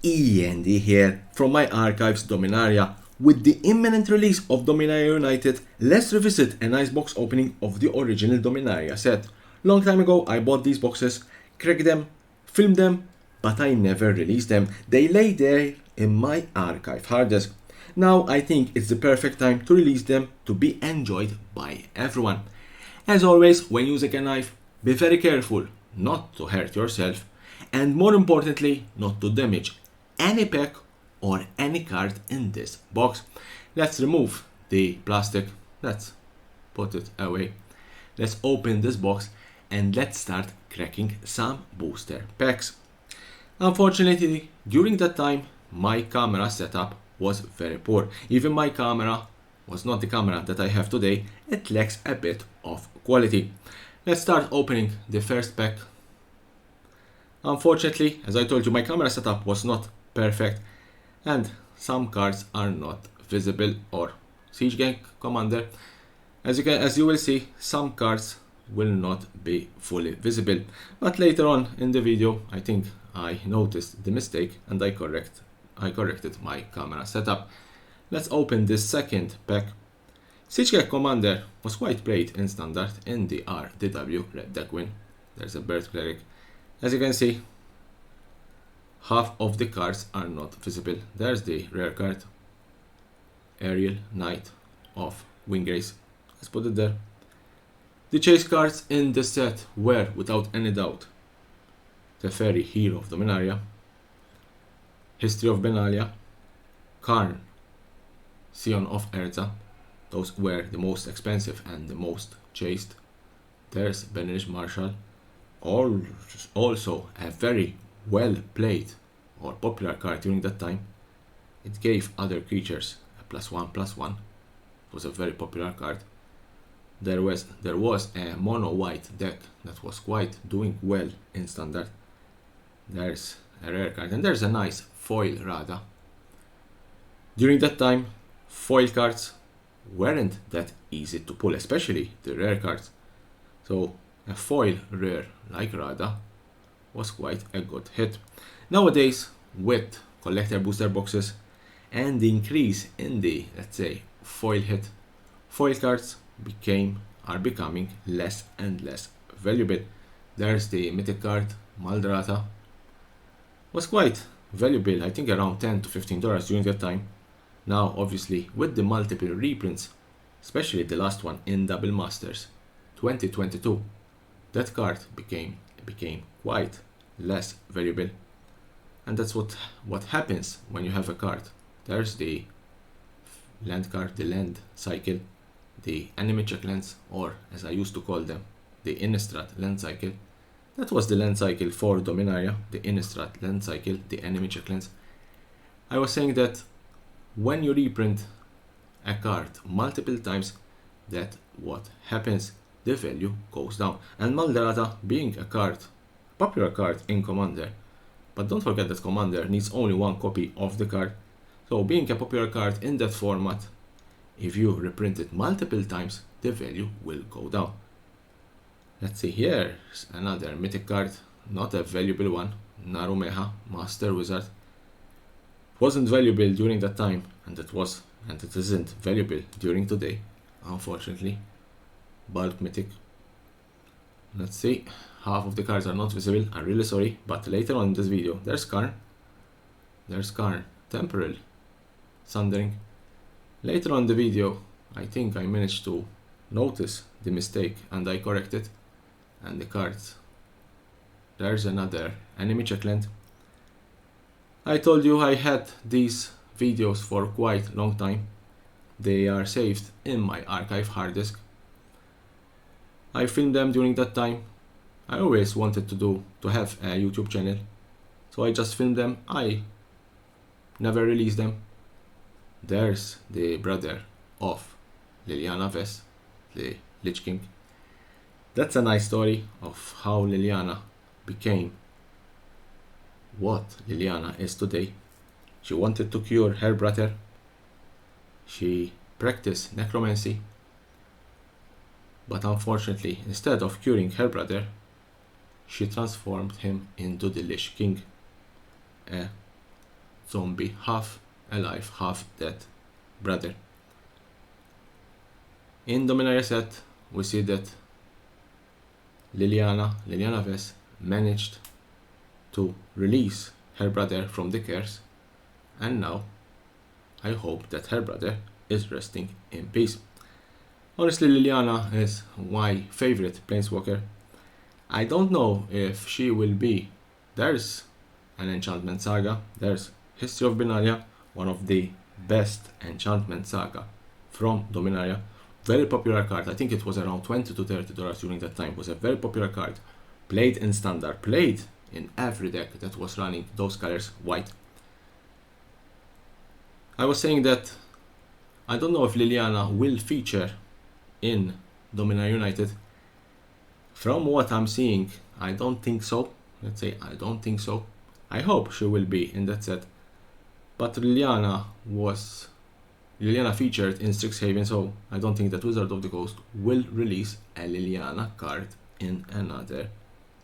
E.N.D here from my archives Dominaria. With the imminent release of Dominaria United, let's revisit a nice box opening of the original Dominaria set. Long time ago I bought these boxes, cracked them, filmed them, but I never released them. They lay there in my archive hard disk. Now I think it's the perfect time to release them to be enjoyed by everyone. As always, when using a knife, be very careful not to hurt yourself, and more importantly, not to damage any pack or any card in this box. Let's remove the plastic, let's put it away. Let's open this box and let's start cracking some booster packs. Unfortunately, during that time, my camera setup was very poor. Even my camera was not the camera that I have today, it lacks a bit of quality. Let's start opening the first pack. Unfortunately, as I told you, my camera setup was not perfect and some cards are not visible, or Siege Gang Commander. As you will see, some cards will not be fully visible, but later on in the video I think I noticed the mistake and I corrected my camera setup. Let's open this second pack. Siege Gang Commander was quite played in standard in the RDW red deck win. There's a Bird Cleric. As you can see, half of the cards are not visible. There's the rare card, Aerial Knight of Wingrace. Let's put it there. The chase cards in the set were, without any doubt, the Fairy Hero of Dominaria, History of Benalia, Karn, Sion of Erza. Those were the most expensive and the most chased. There's Benedict Marshall, also a very well played or popular card during that time. It gave other creatures a +1/+1. It was a very popular card. There was a mono white deck that was quite doing well in standard. There's a rare card and there's a nice foil Rada. During that time, foil cards weren't that easy to pull, especially the rare cards. So a foil rare like Rada was quite a good hit. Nowadays, with collector booster boxes and the increase in the, let's say, foil hit, foil cards are becoming less and less valuable. There's the mythic card, Maldrata. Was quite valuable, I think around $10 to $15 during that time. Now, obviously, with the multiple reprints, especially the last one in Double Masters 2022, that card became quite less valuable. And that's what happens when you have a card. There's the land card, the land cycle, the enemy check lands, or as I used to call them, the Innistrad land cycle. That was the land cycle for Dominaria, the Innistrad land cycle, the enemy check lands. I was saying that when you reprint a card multiple times, that what happens, the value goes down. And Maldrata being a card, popular card in Commander, but don't forget that Commander needs only one copy of the card. So being a popular card in that format, if you reprint it multiple times, the value will go down. Let's see, here's another mythic card, not a valuable one, Narumeha, Master Wizard. Wasn't valuable during that time, and it isn't valuable during today, unfortunately. Bulk mythic. Let's see, half of the cards are not visible, I'm really sorry, but later on in this video, there's Karn, Temporal, Sundering. Later on in the video, I think I managed to notice the mistake and I corrected, and the cards. There's another enemy checkland. I told you I had these videos for quite a long time. They are saved in my archive hard disk. I filmed them during that time. I always wanted to have a YouTube channel, so I just filmed them. I never released them. There's the brother of Liliana Vess, the Lich King. That's a nice story of how Liliana became what Liliana is today. She wanted to cure her brother. She practiced necromancy, but unfortunately, instead of curing her brother, she transformed him into the Lich King, a zombie, half alive, half dead brother. In Dominaria set, we see that Liliana Vess managed to release her brother from the curse, and now I hope that her brother is resting in peace. Honestly, Liliana is my favorite planeswalker. I don't know if she will be. There's an enchantment saga, there's History of Benaria, one of the best enchantment saga from Dominaria. Very popular card. I think it was around $20 to $30 during that time. It was a very popular card. Played in standard, played in every deck that was running those colors white. I was saying that I don't know if Liliana will feature in Dominaria United. From what I'm seeing, I don't think so. Let's say I don't think so. I hope she will be in that set. But Liliana featured in Strixhaven, so I don't think that Wizard of the Coast will release a Liliana card in another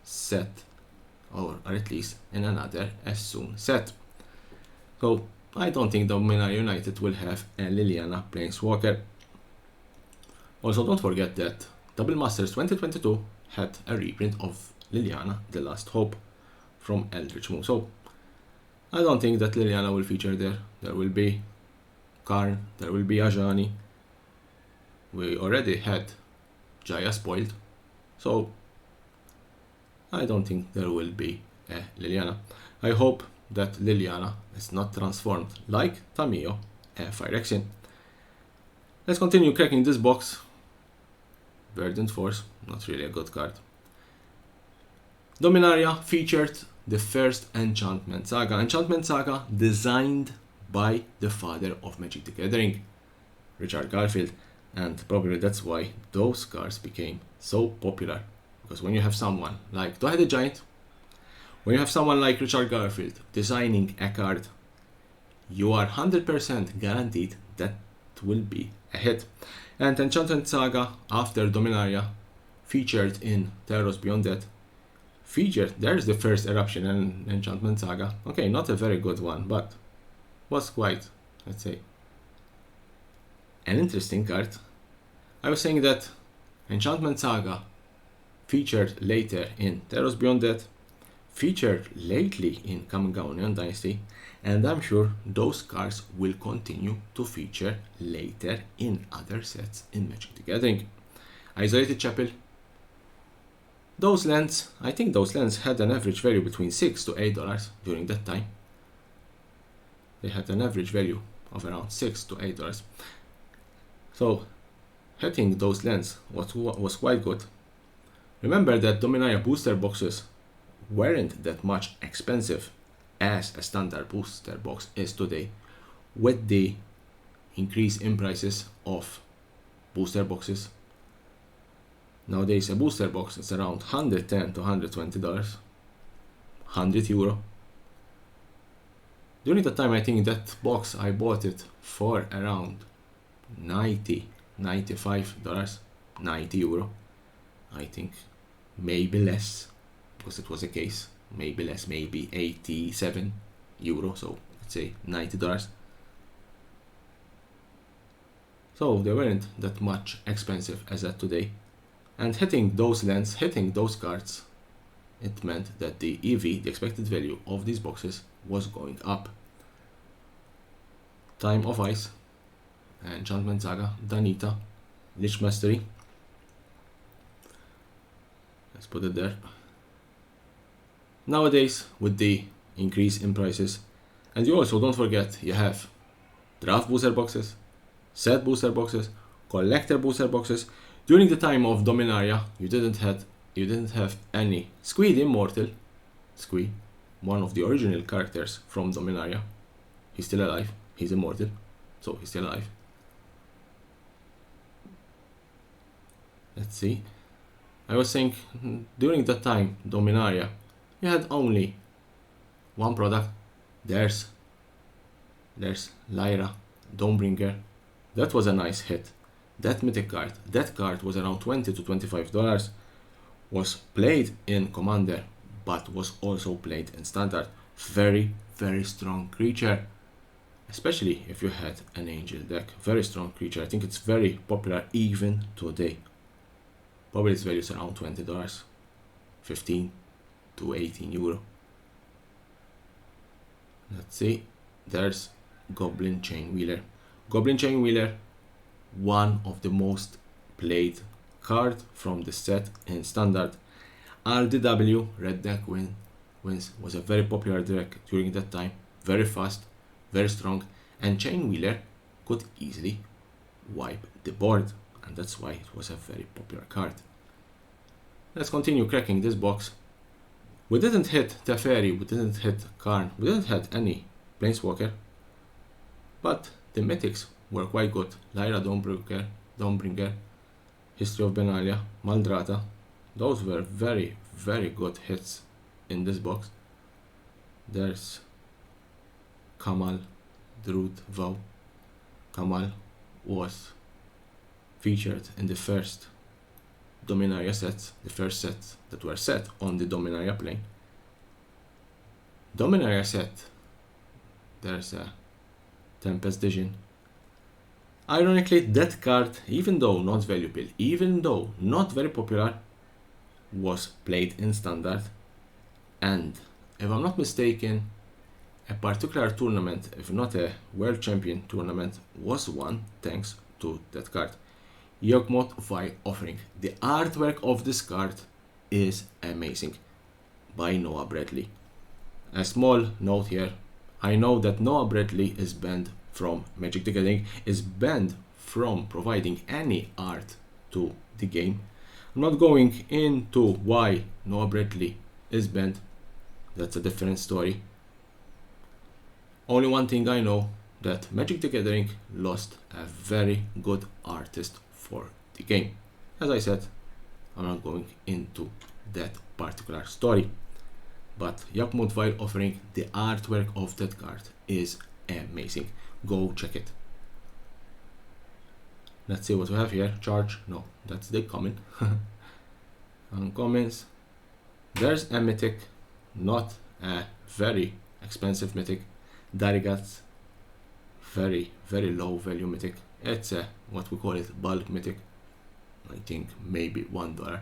set, or at least in another as soon set. So I don't think Dominaria United will have a Liliana Planeswalker. Also, don't forget that Double Masters 2022 had a reprint of Liliana, The Last Hope from Eldritch Moon. So I don't think that Liliana will feature there. There will be Karn, there will be Ajani. We already had Jaya spoiled, so I don't think there will be a Liliana. I hope that Liliana is not transformed like Tamiyo and Phyrexian. Let's continue cracking this box. Verdant Force, not really a good card. Dominaria featured the first Enchantment Saga. Enchantment Saga designed by the father of Magic the Gathering, Richard Garfield, and probably that's why those cards became so popular. Because when you have someone like Two-Headed Giant, when you have someone like Richard Garfield designing a card, you are 100% guaranteed that will be a hit. And Enchantment Saga after Dominaria featured in Terrors Beyond Death. There's the first Eruption and Enchantment Saga. Okay, not a very good one, but was quite, let's say, an interesting card. I was saying that Enchantment Saga featured later in Terrors Beyond Death, featured lately in Kamigaonian Dynasty, and I'm sure those cards will continue to feature later in other sets in Magic the Gathering. Isolated Chapel. I think those lands had an average value between $6 to $8 during that time. They had an average value of around $6 to $8. So hitting those lands was quite good. Remember that Dominaria booster boxes weren't that much expensive as a standard booster box is today. With the increase in prices of booster boxes, nowadays a booster box is around $110 to $120, €100. During the time, I think that box I bought it for around $90, $95, €90. I think maybe less, because it was a case. Maybe less, maybe €87. So let's say $90. So they weren't that much expensive as at today. And hitting those lands, hitting those cards, it meant that the EV, the expected value of these boxes, was going up. Time of Ice, Enchantment Saga, Danita, Lich Mastery. Let's put it there. Nowadays, with the increase in prices, and you also don't forget, you have draft booster boxes, set booster boxes, collector booster boxes. During the time of Dominaria, you didn't have any Squee the Immortal. Squee, one of the original characters from Dominaria. He's still alive. He's immortal, so he's still alive. Let's see. I was saying during that time, Dominaria, you had only one product. There's Lyra, Dawnbringer. That was a nice hit. That mythic card, that card was around $20 to $25. Was played in Commander, but was also played in Standard. Very very strong creature, especially if you had an angel deck. Very strong creature. I think it's very popular even today. Probably its value is around $20, 15 to 18 euro. Let's see, there's Goblin Chainwheeler. Goblin Chainwheeler, one of the most played card from the set in Standard. RDW, Red Deck wins, was a very popular deck during that time. Very fast, very strong, and Chainwheeler could easily wipe the board, and that's why it was a very popular card. Let's continue cracking this box. We didn't hit Teferi, we didn't hit Karn, we didn't hit any Planeswalker, but the mythics were quite good. Lyra Dawnbringer, History of Benalia, Maldrata, those were very, very good hits in this box. There's Kamal, Druid Vow. Kamal was featured in the first Dominaria sets, the first sets that were set on the Dominaria plane. Dominaria set, there's a Tempest Vision. Ironically, that card, even though not valuable, even though not very popular, was played in Standard, and if I'm not mistaken, a particular tournament, if not a World Champion tournament, was won thanks to that card. Yawgmoth Vile Offering. The artwork of this card is amazing, by Noah Bradley. A small note here, I know that Noah Bradley is banned from Magic the Gathering, is banned from providing any art to the game. I'm not going into why Noah Bradley is banned, that's a different story. Only one thing I know, that Magic the Gathering lost a very good artist for the game. As I said, I'm not going into that particular story, but Yawgmoth Vile Offering, the artwork of that card is amazing. Go check it. Let's see what we have here. Charge, no, that's the common. Uncommons, there's a mythic, not a very expensive mythic. Darigats, very, very low value mythic. It's a, what we call it, bulk mythic. I think maybe $1.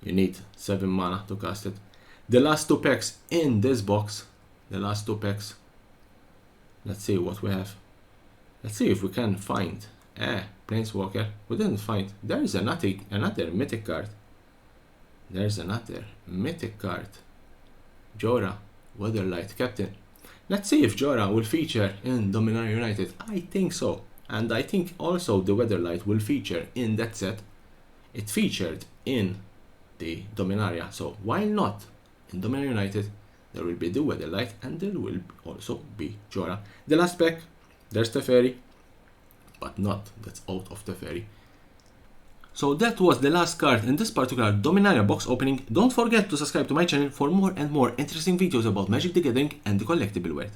You need 7 mana to cast it. The last 2 packs in this box, the last 2 packs. Let's see what we have. Let's see if we can find a Planeswalker. We didn't find. There is another mythic card. There's another mythic card. Jorah, Weatherlight Captain. Let's see if Jorah will feature in Dominaria United. I think so. And I think also the Weatherlight will feature in that set. It featured in the Dominaria, so why not in Dominaria United? There will be the Weatherlight and there will also be Jorah. The last pack, there's Teferi, but not, that's out of Teferi. So that was the last card in this particular Dominaria box opening. Don't forget to subscribe to my channel for more and more interesting videos about Magic the Gathering and the collectible world.